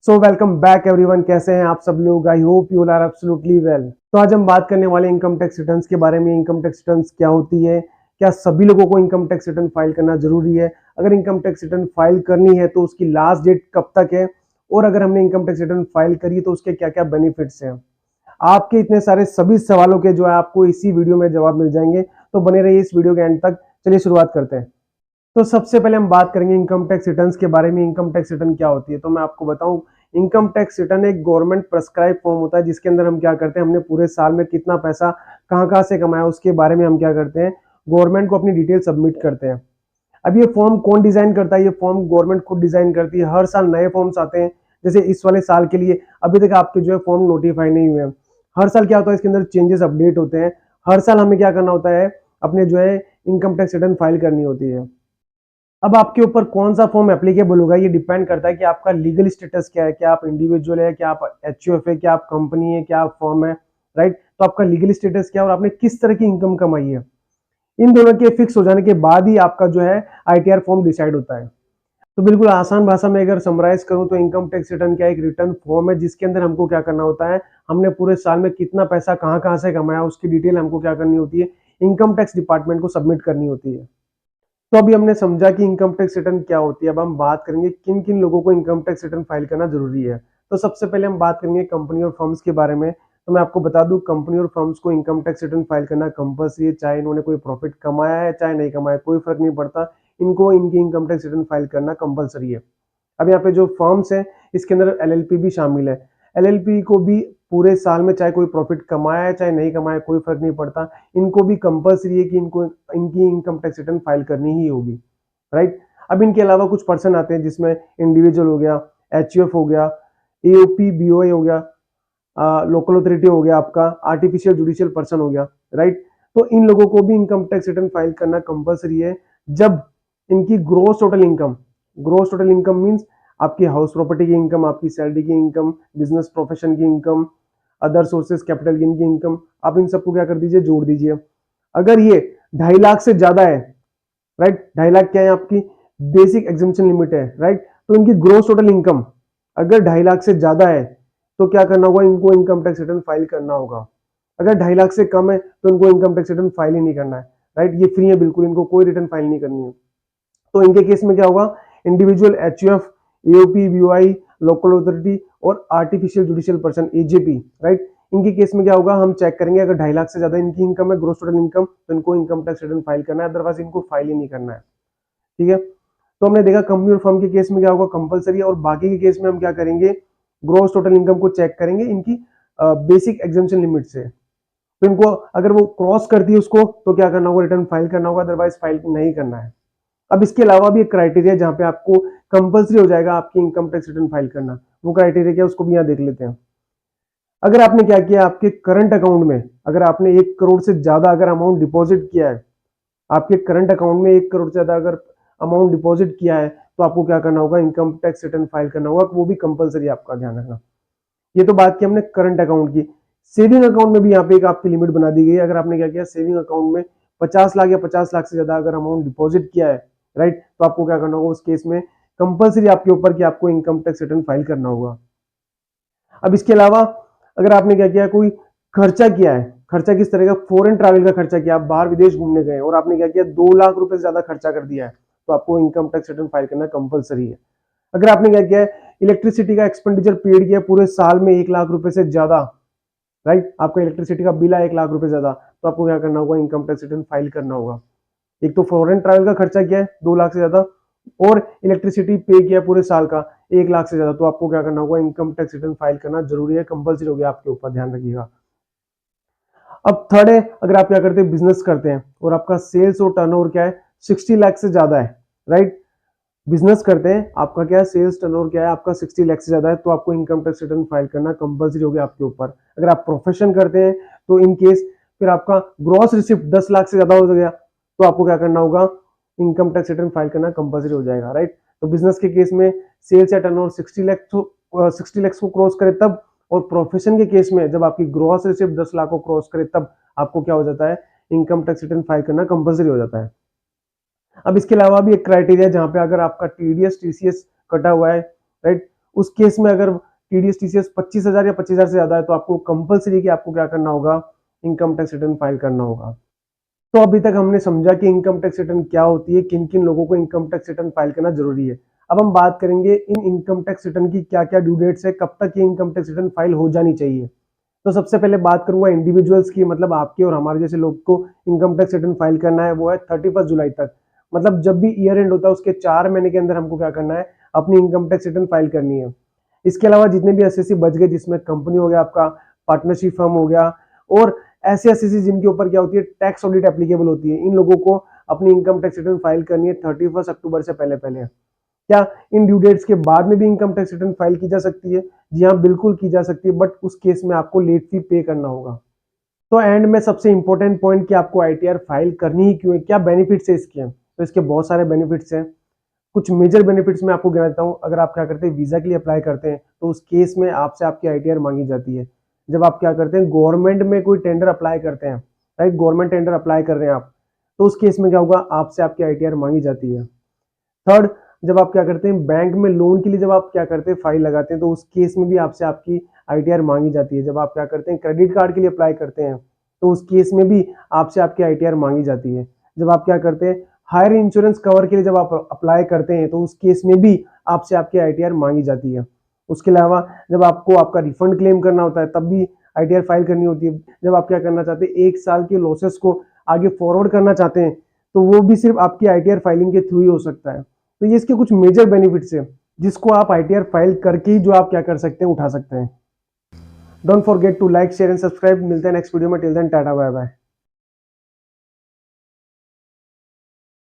So welcome back everyone. कैसे हैं आप सब लोग? I hope you are absolutely well. तो आज हम बात करने वाले इनकम टैक्स रिटर्न्स के बारे में। इनकम टैक्स रिटर्न्स क्या होती है, क्या सभी लोगों को इनकम टैक्स रिटर्न फाइल करना जरूरी है, अगर इनकम टैक्स रिटर्न फाइल करनी है तो उसकी लास्ट डेट कब तक है, और अगर हमने इनकम टैक्स रिटर्न फाइल करी तो उसके क्या क्या बेनिफिट्स हैं। आपके इतने सारे सभी सवालों के जो है आपको इसी वीडियो में जवाब मिल जाएंगे, तो बने रहिए इस वीडियो के एंड तक। चलिए शुरुआत करते हैं। तो सबसे पहले हम बात करेंगे इनकम टैक्स रिटर्न्स के बारे में। इनकम टैक्स रिटर्न क्या होती है, तो मैं आपको बताऊं। इनकम टैक्स रिटर्न एक गवर्नमेंट प्रेस्क्राइब फॉर्म होता है जिसके अंदर हम क्या करते हैं, हमने पूरे साल में कितना पैसा कहां कहां से कमाया उसके बारे में हम क्या करते हैं, गवर्नमेंट को अपनी डिटेल सबमिट करते हैं। अब ये फॉर्म कौन डिजाइन करता है? ये फॉर्म गवर्नमेंट खुद डिजाइन करती है। हर साल नए फॉर्म्स आते हैं। जैसे इस वाले साल के लिए अभी तक आपके जो है फॉर्म नोटिफाई नहीं हुए हैं। हर साल क्या होता है, इसके अंदर चेंजेस अपडेट होते हैं। हर साल हमें क्या करना होता है, अपने जो है इनकम टैक्स रिटर्न फाइल करनी होती है। अब आपके ऊपर कौन सा फॉर्म एप्लीकेबल होगा, ये डिपेंड करता है कि आपका लीगल स्टेटस क्या है। क्या आप इंडिविजुअल है, क्या आप एचयूएफ है, क्या आप कंपनी है, क्या आप फॉर्म है, राइट। तो आपका लीगल स्टेटस क्या है और आपने किस तरह की इनकम कमाई है, इन दोनों के फिक्स हो जाने के बाद ही आपका जो है आईटीआर फॉर्म डिसाइड होता है। तो बिल्कुल आसान भाषा में अगर समराइज करूं तो इनकम टैक्स रिटर्न क्या, एक रिटर्न फॉर्म है जिसके अंदर हमको क्या करना होता है, हमने पूरे साल में कितना पैसा कहां कहां से कमाया उसकी डिटेल हमको क्या करनी होती है, इनकम टैक्स डिपार्टमेंट को सबमिट करनी होती है। तो अभी हमने समझा कि इनकम टैक्स रिटर्न क्या होती है। अब हम बात करेंगे किन किन लोगों को इनकम टैक्स रिटर्न फाइल करना जरूरी है। तो सबसे पहले हम बात करेंगे कंपनी और फर्म्स के बारे में। तो मैं आपको बता दूं, कंपनी और फर्म्स को इनकम टैक्स रिटर्न फाइल करना कंपल्सरी है, चाहे इन्होंने कोई प्रॉफिट कमाया है चाहे नहीं कमाया, कोई फर्क नहीं पड़ता। इनको इनकी इनकम टैक्स रिटर्न फाइल करना कंपल्सरी है। अब यहाँ पे जो फर्म्स है इसके अंदर एलएलपी भी शामिल है। एलएलपी को भी पूरे साल में चाहे कोई प्रॉफिट कमाया है चाहे नहीं कमाया, कोई फर्क नहीं पड़ता, इनको भी कंपल्सरी है कि इनको इनकी इनकम टैक्स रिटर्न फाइल करनी ही होगी, राइट। अब इनके अलावा कुछ पर्सन आते हैं जिसमें इंडिविजुअल हो गया, एचयूएफ हो गया, एओपी बीओए हो गया, लोकल अथॉरिटी हो गया, आपका आर्टिफिशियल जुडिशियल पर्सन हो गया, राइट। तो इन लोगों को भी इनकम टैक्स रिटर्न फाइल करना कंपल्सरी है जब इनकी ग्रोस टोटल इनकम मींस आपकी हाउस प्रॉपर्टी की इनकम, आपकी सैलरी की इनकम, बिजनेस प्रोफेशन की income, other sources capital gain की इनकम, आप इन सबको क्या कर दीजिए, जोड़ दीजिए। अगर ये 2.5 लाख से ज्यादा है, राइट, 2.5 लाख क्या है, आपकी बेसिक एग्जम्पशन लिमिट है, राइट। तो इनकी ग्रोस टोटल इनकम अगर 2.5 लाख से ज्यादा है तो क्या करना होगा, इनको इनकम टैक्स रिटर्न फाइल करना होगा। अगर 2.5 लाख से कम है तो इनको इनकम टैक्स रिटर्न फाइल ही नहीं करना है, राइट। ये फ्री है बिल्कुल, इनको कोई रिटर्न फाइल नहीं करनी है। तो इनके केस में क्या होगा, individual HUF, AOP BOI, local authority और artificial judicial person AJP, right. इनके केस में क्या होगा, हम चेक करेंगे अगर 2.5 लाख से ज्यादा इनकी इनकम है, ग्रोस टोटल इनकम, तो इनको इनकम टैक्स रिटर्न फाइल करना है, अदरवाइज इनको फाइल ही नहीं करना है, ठीक है। तो हमने देखा कंपनी और फर्म के केस में क्या होगा, कंपलसरी है, और बाकी के केस में हम क्या करेंगे, ग्रोस टोटल इनकम को चेक करेंगे इनकी बेसिक एग्जम्पशन लिमिट से। तो इनको अगर वो क्रॉस करती है उसको तो क्या करना होगा, रिटर्न फाइल करना होगा, अदरवाइज फाइल नहीं करना है। अब इसके अलावा भी एक क्राइटेरिया जहां पे आपको कंपलसरी हो जाएगा आपकी इनकम टैक्स रिटर्न फाइल करना, वो क्राइटेरिया क्या, उसको भी यहाँ देख लेते हैं। अगर आपने क्या किया, आपके करंट अकाउंट में अगर आपने 1 करोड़ से ज्यादा अगर अमाउंट डिपॉजिट किया है, आपके करंट अकाउंट में 1 करोड़ से ज्यादा अगर अमाउंट डिपॉजिट किया है, तो आपको क्या करना होगा, इनकम टैक्स रिटर्न फाइल करना होगा, वो भी कंपलसरी, आपका ध्यान रखना। ये तो बात की हमने करंट अकाउंट की। सेविंग अकाउंट में भी यहाँ पे एक आपकी लिमिट बना दी गई है। अगर आपने क्या किया, सेविंग अकाउंट में 50 लाख या 50 लाख से ज्यादा अगर अमाउंट डिपॉजिट किया है, राइट, तो आपको क्या करना होगा उस केस में, कंपलसरी आपके ऊपर कि आपको इनकम टैक्स रिटर्न फाइल करना होगा। अब इसके अलावा अगर आपने क्या किया, कोई खर्चा किया है, खर्चा किस तरह का, फॉरेन ट्रैवल का खर्चा किया, आप बाहर विदेश घूमने गए और आपने क्या किया, 2 लाख रुपए से ज्यादा खर्चा कर दिया है, तो आपको इनकम टैक्स रिटर्न फाइल करना कंपलसरी है। अगर आपने क्या किया है, इलेक्ट्रिसिटी का एक्सपेंडिचर पेड किया पूरे साल में 1 लाख रुपए से ज्यादा, राइट, आपका इलेक्ट्रिसिटी का बिल है 1 लाख रुपए ज्यादा, तो आपको क्या करना होगा, इनकम टैक्स रिटर्न फाइल करना होगा। एक तो फॉरेन ट्रैवल का खर्चा किया है 2 लाख से ज्यादा, और इलेक्ट्रिसिटी पे किया पूरे साल का 1 लाख से ज्यादा, तो आपको क्या करना होगा, इनकम टैक्स रिटर्न फाइल करना जरूरी है, कंपलसरी हो गया आपके ऊपर, ध्यान रखिएगा। अब थर्ड है, अगर आप क्या करते हैं, बिजनेस करते हैं और आपका सेल्स और टर्नओवर क्या है, 60 लाख से ज्यादा है, राइट, बिजनेस करते हैं, आपका क्या है, सेल्स टर्नओवर क्या है, आपका 60 लाख से ज्यादा है, तो आपको इनकम टैक्स रिटर्न फाइल करना कंपलसरी हो गया आपके ऊपर। अगर आप प्रोफेशन करते हैं तो इन केस फिर आपका ग्रॉस रिसिप्ट 10 लाख से ज्यादा हो गया, तो आपको क्या करना होगा, इनकम टैक्स रिटर्न फाइल करना कंपलसरी हो जाएगा, राइट। तो बिजनेस के केस में सेल्स या टर्नओवर 60 लाख को क्रॉस करे तब, और प्रोफेशन के केस में जब आपकी ग्रॉस रिसिप्ट 10 लाख को क्रॉस करे तब आपको क्या हो जाता है, इनकम टैक्स रिटर्न फाइल करना कंपलसरी हो जाता है। अब इसके अलावा भी एक क्राइटेरिया जहां पे अगर आपका टीडीएस टीसीएस कटा हुआ है, राइट, उस केस में अगर टीडीएस टीसीएस 25,000 या 25,000 से ज्यादा है तो आपको कंपलसरी कि आपको क्या करना होगा, इनकम टैक्स रिटर्न फाइल करना होगा। तो अभी तक हमने समझा कि इनकम टैक्स रिटर्न क्या होती है, किन किन लोगों को इनकम टैक्स रिटर्न फाइल करना जरूरी है। अब हम बात करेंगे इन इनकम टैक्स रिटर्न की क्या क्या ड्यू डेट्स है, कब तक ये इनकम टैक्स रिटर्न फाइल हो जानी चाहिए। तो सबसे पहले बात करूंगा इंडिविजुअल्स की, मतलब आपके और हमारे जैसे लोग को इनकम टैक्स रिटर्न फाइल करना है, वो है 31 जुलाई तक। मतलब जब भी ईयर एंड होता है उसके 4 महीने के अंदर हमको क्या करना है, अपनी इनकम टैक्स रिटर्न फाइल करनी है। इसके अलावा जितने भी एसएससी बच गए, जिसमें कंपनी हो गया, आपका पार्टनरशिप फर्म हो गया, और ऐसे एसएससी जिनके ऊपर क्या होती है, टैक्स ऑडिट एप्लीकेबल होती है, इन लोगों को अपनी इनकम टैक्स रिटर्न फाइल करनी है 31 अक्टूबर से पहले पहले। क्या इन ड्यू डेट्स के बाद में भी इनकम टैक्स रिटर्न फाइल की जा सकती है? जी हाँ, बिल्कुल की जा सकती है, बट उस केस में आपको लेट फी पे करना होगा। तो एंड में सबसे इंपॉर्टेंट पॉइंट कि आपको आईटीआर फाइल करनी ही क्यों है, क्या बेनिफिट्स है इसके। तो इसके बहुत सारे बेनिफिट्स हैं। कुछ मेजर बेनिफिट्स मैं आपको गिना देता हूँ। अगर आप क्या करते हैं, वीजा के लिए अप्लाई करते हैं, तो उस केस में आपसे आपकी आईटीआर मांगी जाती है। जब आप क्या करते हैं, गवर्नमेंट में कोई टेंडर अप्लाई करते हैं, राइट, गवर्नमेंट टेंडर अप्लाई कर रहे हैं आप, तो उस केस में क्या होगा, आपसे आपकी आईटीआर मांगी जाती है। थर्ड, जब आप क्या करते हैं, बैंक में लोन के लिए जब आप क्या करते हैं, फाइल लगाते हैं, तो उस केस में भी आपसे आपकी आईटीआर मांगी जाती है। जब आप क्या करते हैं, क्रेडिट कार्ड के लिए अप्लाई करते हैं, तो उस केस में भी आपसे आपकी आईटीआर मांगी जाती है। जब आप क्या करते हैं, हायर इंश्योरेंस कवर के लिए जब आप अप्लाई करते हैं, तो उस केस में भी आपसे आपकी आईटीआर मांगी जाती है। उसके अलावा जब आपको आपका रिफंड क्लेम करना होता है, तब भी आईटीआर फाइल करनी होती है। जब आप क्या करना चाहते हैं, 1 साल के लॉसेस को आगे फॉरवर्ड करना चाहते हैं, तो वो भी सिर्फ आपकी आईटीआर फाइलिंग के थ्रू ही हो सकता है। तो ये इसके कुछ मेजर बेनिफिट्स हैं, जिसको आप आईटीआर फाइल करके ही जो आप क्या कर सकते हैं, उठा सकते हैं। Don't forget to like, share and subscribe. मिलते हैं नेक्स्ट वीडियो में। Till then tata bye bye.